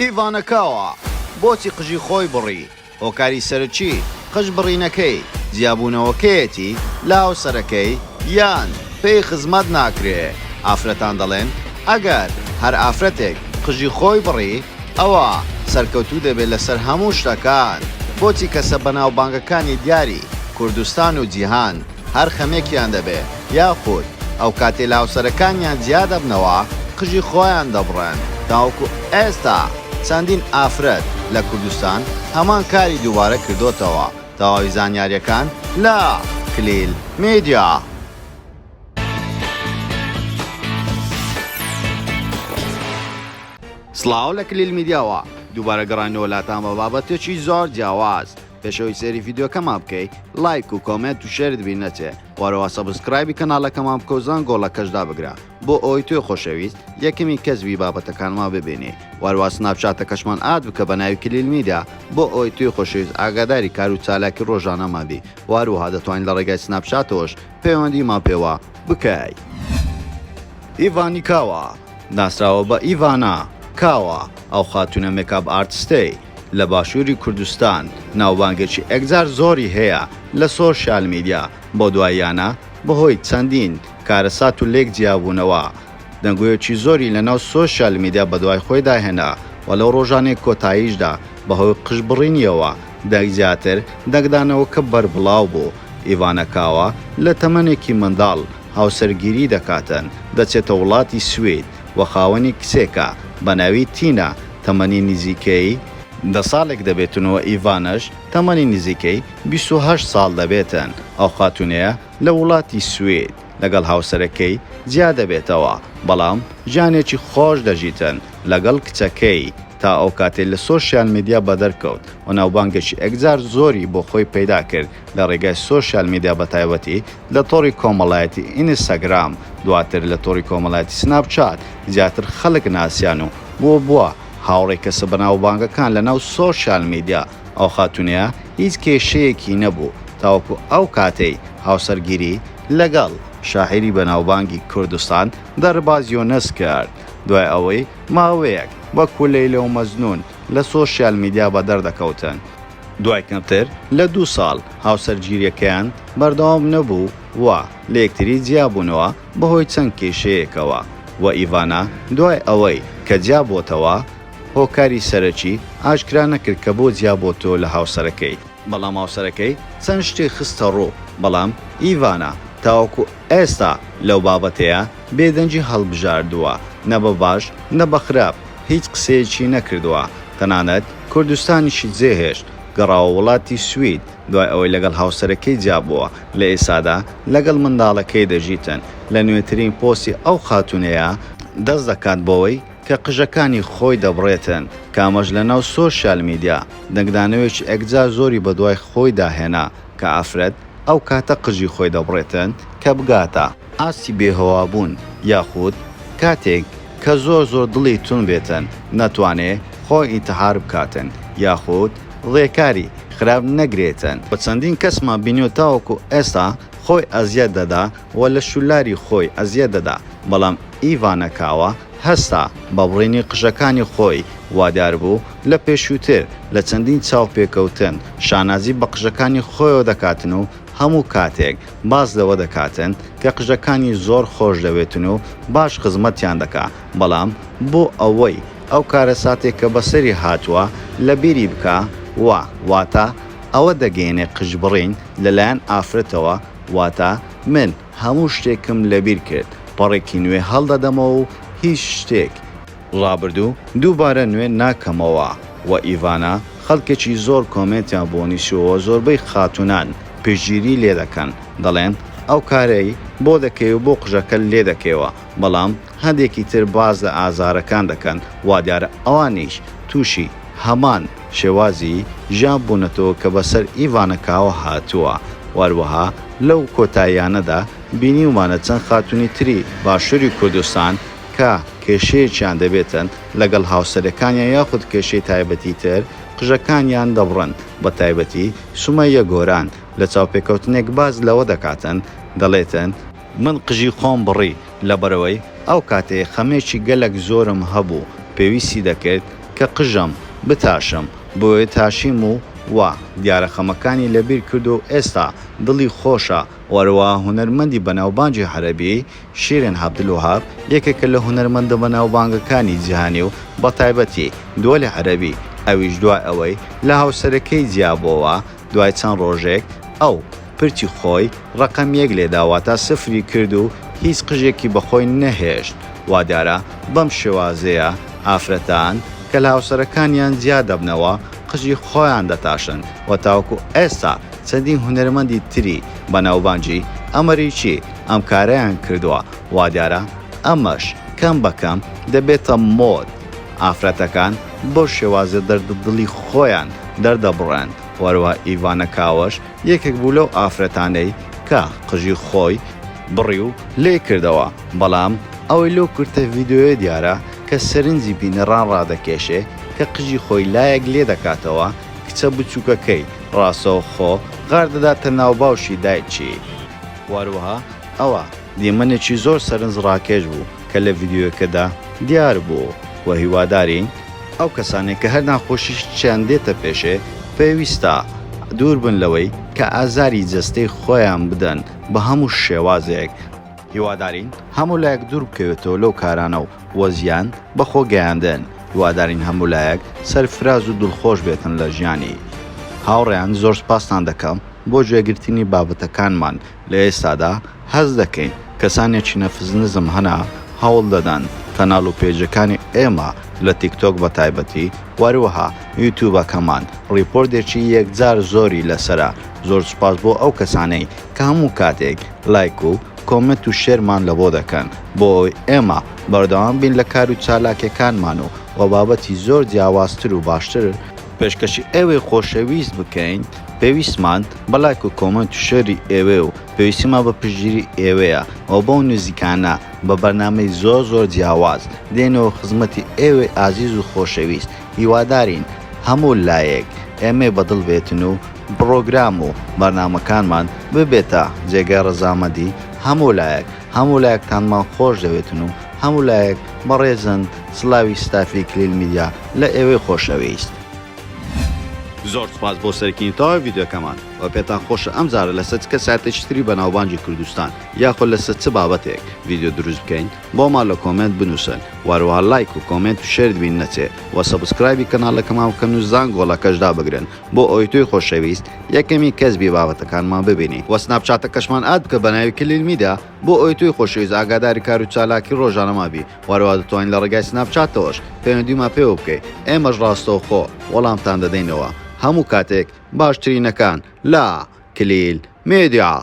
ئیڤانەکەوە بۆچی قژی خۆی بڕی هۆکاری سەرچی قژ بڕینەکەی جیابوونەوەکەیەتی لاو سەرەکەی یان پێی خزمەت ناکرێ ئافرەتان دەڵێن ئەگەر هەر ئافرەتێک قژی خۆی بڕی ئەوە سەرکەوتوو دەبێت لەسەر هەموو شتەکان بۆچی کەسە بەناوبانگەکانی دیاری کوردستان و جیهان هەر خەمێکیان دەبێت یاخود ئەو کاتێ لاوسەرەکانیان جیا دەبنەوە قژی خۆیان دەبڕێن تاوەکو ئێستا چەندین ئافرەت لە کوردستان هەمان کاری دووبارە کردوتەوە تەواوی زانیاریەکان لە کلیل میدیا. سڵاو لە کلیل میدیاوە دووبارە گەڕانەوە لاتان بە بابەتێکی زۆر جیاواز. پێشەوەی سێری ڤیدیۆکەمان بکەیت لایک و کۆمنت و شێرت بین نەچێ وەرەوە سەبسکرایبی کەناڵەکەمان بکە و زانگۆڵەکەشدا بگرە بۆ ئەوەی توێ خۆشەویست یەکەمی کەسوی بابەتەکانمان ببینێ وەرەوە سناپچاتەکەشمان ئاد بکە بە ناوی کلیل میدیا بۆ ئەوەی توێ خۆشەویست ئاگاداری کار و چالاکی ڕۆژانەمان بی واروها دەتوانین لە ڕێگای سناپچاتەوەش پەیوەندیمان پێوە بکەی. ئیڤانی کاوە ناسراوە بە ئیڤانە کاوە ئەو خاتونە مێکاپ ئارتستەی لە باشووری کوردستان ناوبانگێکی ئەگزار زۆری هەیە لە سۆشیال میدیا بۆ دواییانە بەهۆی چەندین کارەسات و لێک جیابوونەوە دەنگوویەکی زۆری لەناو سۆشیال میدیا بە دوای خۆی داهێنا و لەو ڕۆژانەی کۆتاییشدا بەهۆی قژبڕینیەوە دەنگ زیاتر دەنگدانەوە کە بەربڵاو بوو. ئیڤانەکاوە لە تەمەنێکی منداڵ هاوسەرگیری دەکاتن دەچێتە وڵاتی سوید و خاوەنی کچێکە بە ناوی تینە تەمەنی نزیکەی 10 ساڵێک دەبێتنەوە. ئیڤانەش تەمەنی نزیکەی 28 ساڵ دەبێتن. ئەو خاتونەیە لە وڵاتی سوید لەگەڵ هاوسەرەکەی جیا دەبێتەوە بەڵام ژانێکی خۆش دەژیتن لەگەڵ کچەکەی تا ئەو کاتێ لە سۆشیال میدیا بەدەرکەوت و ناوبانگێکی ئەگزار زۆری بۆ خۆی پەیدا کرد لە ڕێگای سۆشیال میدیا بەتایبەتی لە تۆڕی کۆمەڵایەتی ئینستاگرام دواتر لە تۆڕی کۆمەڵایەتی سناپچات زیاتر خەڵک ناسیان و بووە هاوڕێی کەسە بەناوبانگەکان لەناو سۆشیال میدیا. ئەو خاتونەیە هیچ کێشەیەکی نەبوو تاوەکو ئەو کاتەی هاوسەرگیری لەگەڵ شاعیری بەناوبانگی کوردستان دەربازیۆنەس کرد دوای ئەوەی ماوەیەک وەکو لەیلە و مەجنون لە سۆشیال میدیا بەدەردەکەوتن. دوای کەمتر لە 2 ساڵ هاوسەرگیریەکەیان بەردەوام نەبوو و لە یەکتری جیابوونەوە بەهۆی چەند کێشەیەکەوە و ئیڤانە دوای ئەوەی کە جیابۆتەوە هۆکاری سەرەکی ئاشکرا نەکرد کە بۆ جیابۆتەوە لە هاوسەرەکەی بەڵام هاوسەرەکەی چەند شتێک خستە ڕوو بەڵام ئیڤانە تاوەکو ئێستا لەو بابەتەیە بێدەنجی هەڵبژاردووە نە بە باش نە بە خراپ هیچ قسەیەکی نەکردووە تەنانەت کوردستانیشی جێهێشت گەڕاوە وڵاتی سوید دوای ئەوەی لەگەڵ هاوسەرەکەی جیابووە لە ئێسادا لەگەڵ منداڵەکەی دەژیتن. لە نوێترین پۆستی ئەو خاتونەیە دەست دەکات بۆەوەی کە قژەکانی خۆی دەبڕێتن کامەش لە ناو سۆشیال میدیا دەنگدانەوەیکی ئەگزار زۆری بە دوای خۆی داهێنا کە ئافرەت ئەو کاتە قژی خۆی دەبڕێتن کە بگاتە ئاستی بێهەوابوون یاخود کاتێک کە زۆر دڵی تون بێتن نەتوانێ خۆی ئینتحار بکاتن یاخود ڕێکاری خراپ نەگرێتن. بە چەندین کەسمان بینیوە تاوەکو ئێستا خۆی ئەزیەت دەدا و لە شولاری خۆی ئەزیەت دەدا بەڵام ئیڤانەکاوە هەستا بە بڕینی قژەکانی خۆی وادار بوو لە پێشووتر لە چەندین چاوپێکەوتن شانازی بە قژەکانی خۆیەوە دەکاتن و هەموو کاتێک باز لەوە دەکاتن کە قژەکانی زۆر خۆش دەوێتن و باش خزمەتیان دەکا بەڵام بۆ ئەوەی ئەو کارەساتێک کە بەسەری هاتووە لە بیری بکە واتە ئەوە دەگەێنێ قژبڕین لەلایەن ئافرەتەوە واتە من هەموو شتێکم لەبیر کرد پەڕێکی نوێ هەڵدەدەمەوە و هیچ شتێک ڕابردوو دووبارە نوێ ناکەمەوە. و ئیڤانە خەڵکێکی زۆر کۆمنتیان بۆ نیشەوە زۆربەی خاتونان پێشگیری لێ دەکەن دەڵێن ئەو کارەی بۆ دەکەی و بۆ قژەکە لێ دەکەوە بەڵام هەندێکی تر باز لە ئازارەکان دەکەن وا دیارە ئەوانیش تووشی هەمان شێوازی ژیان بوونەتەوە کە بەسەر ئیڤانەکاوە هاتووە. وەروەها لەو کۆتاییانەدا بینیومانە چەند خاتونی تری باشووری کوردستان کە کێشەیەکیان دەبێتن لەگەڵ هاوسەرەکانیان یاخود کێشەی تایبەتی تر قژەکانیان دەبڕن بە تایبەتی سومەیە گۆران لە چاوپێکەوتنێک باز لەوە دەکاتن دەڵێتن من قژی خۆم بڕی لەبەرەوەی ئەو کاتێ خەمێکی گەلک زۆرم هەبوو پێویستی دەکرد کە قژم بتاشم بۆیە تاشیم و دیارە خەمەکانی لەبیر کرد و ئێستا دڵی خۆشە. وەروە هونەرمەندی بەناوبانگی عەرەبی شیرین عەبدولوهاب یەکێکە لە هونەرمەندە بەناوبانگەکانی جیهانی و بە تایبەتی دۆلی عەرەبی، ئەویش دوای ئەوەی لە هاوسەرەکەی جیابەوە دوای چەند ڕۆژێک ئەو پرتی خۆی ڕقەم 1 لێداواتە سفری کرد و هیچ قژێکی بەخۆی نەهێشت. وا دیارە بەم شێوازەیە ئافرەتان کە لە هاوسەرەکانیان جیا دەبنەوە قژی خۆیان دەتاشن و تاوەکو ئێستا چەندین هونەرمەندی تری بەناوبانگی ئەمریکی ئەم کارەیان کردووە. وا دیارە ئەمەش کەم بەکەم دەبێتە مۆد. ئافرەتەکان بۆ شێوازە دەردڵی خۆیان دەردەبڕێن. وەروە ئیڤانە کاوەش یەکێک بوو لەو ئافرەتانەی کە قژی خۆی بڕی و لێ کردەوە، بەڵام ئەوەی لەو کورتە ڤیدیۆیە دیارە کە سەرنجی بینەڕان ڕادەکێشێ کە قژی خۆی لایەک لێ دەکاتەوە کچە بچووکەکەی ڕاستەوە خۆ غار دەداتە ناو باوشی دایکی. واروەها ئەوە دیمەنێکی زۆر سەرنج ڕاکێش بوو کە لە ڤیدیۆکەدا دیار بوو و هیوادارین ئەو کەسانێک کە هەر ناخۆشیشیان دێتە پێشێ پێویستە دوور بن لەوەی کە ئازاری جەستەی خۆیان بدەن بە هەموو شێوازێک. هیوادارین هەموو لایەک دوور بکەوێتەوە لەو کارانە و وەزیان بەخۆ گەیاندن. هیوادارین هەموو لایەک سەرفراز و دڵخۆش بێتن لە ژیانی. هاوڕێیان زۆر سپاسان دەکەم بۆ گوێگرتنی بابەتەکانمان. لە ئێستادا هەز دەکەین کەسانێکی نەفزنزم هەنا هەوڵ دەدەن کەناڵ و پێجەکانی ئێمە لە تیکتۆک بە تایبەتی وەروەها یوتیوبەکەمان ڕیپۆرتێکی یەکجار زۆری لەسرە. زۆر سوپاس بۆ ئەو کەسانەی کە هەموو کاتێک لایک و کۆمنت و شێرمان لە بۆ دەکەن بۆ ئەوەی ئێمە بەردەوام بین لە کار و چالاکیەکانمان و بابەتی زۆر جیاوازتر و باشتر پێشکەشی ئێوەی خۆشەویست بکەین. پێویستمان بە لایک و کۆمنت و شێری ئێوێ و پێویستیمان بە پشتگیری ئێوەیە و بەو نزیکانە بە بەرنامەی زۆر جیاواز دێنەوە خزمەتی ئێوەی ئازیز و خۆشەویست. هیوادارین هەموو لایەک ئێمە بەدڵ بێتن و پرۆگرام و بەرنامەکانمان ببێتە جێگای ڕەزامەندی هەموو لایەکتانمان خۆش دەوێتن و هەموو لایەک بەڕێزن. سڵاوی ستافی کلیل میدیا لە ئێوەی خۆشەویست. زۆر سپاس بۆ سەرکردنەوەی ڤیدیۆکەمان و پێتان خۆشە ئەمجارە لەسەر چ کەساتێکی تری بەناوبانگی کوردستان یاخۆ لەسەر چ بابەتێک ڤیدیۆ دروست بکەین بۆمان لە کۆمنت بنووسن. وەروەها لایک و کۆمنت و شێر بین نەچێ و سەبسکرایبی کەناڵەکەمان بکەن و زانگۆڵەکەشدا بگرن بۆ ئەوەی توی خۆشەویست یەکەمی کەسبی بابەتەکانمان ببینی. و سناپچاتەکەشمان ئاد بکە بە ناوی کلیل میدیا بۆ ئەوەی توی خۆشەویست ئاگاداری کار و چالاکی ڕۆژانەما بی. وەروەها دەتوانین لە ڕێگای سناپچاتەوەش پەیوەندیمان پێوە بکەیت. ئێمەش ڕاستەوخۆ وەڵامتان دەدەینەوە هەموو کاتێک باشترینەکان لە کلیل میدیا.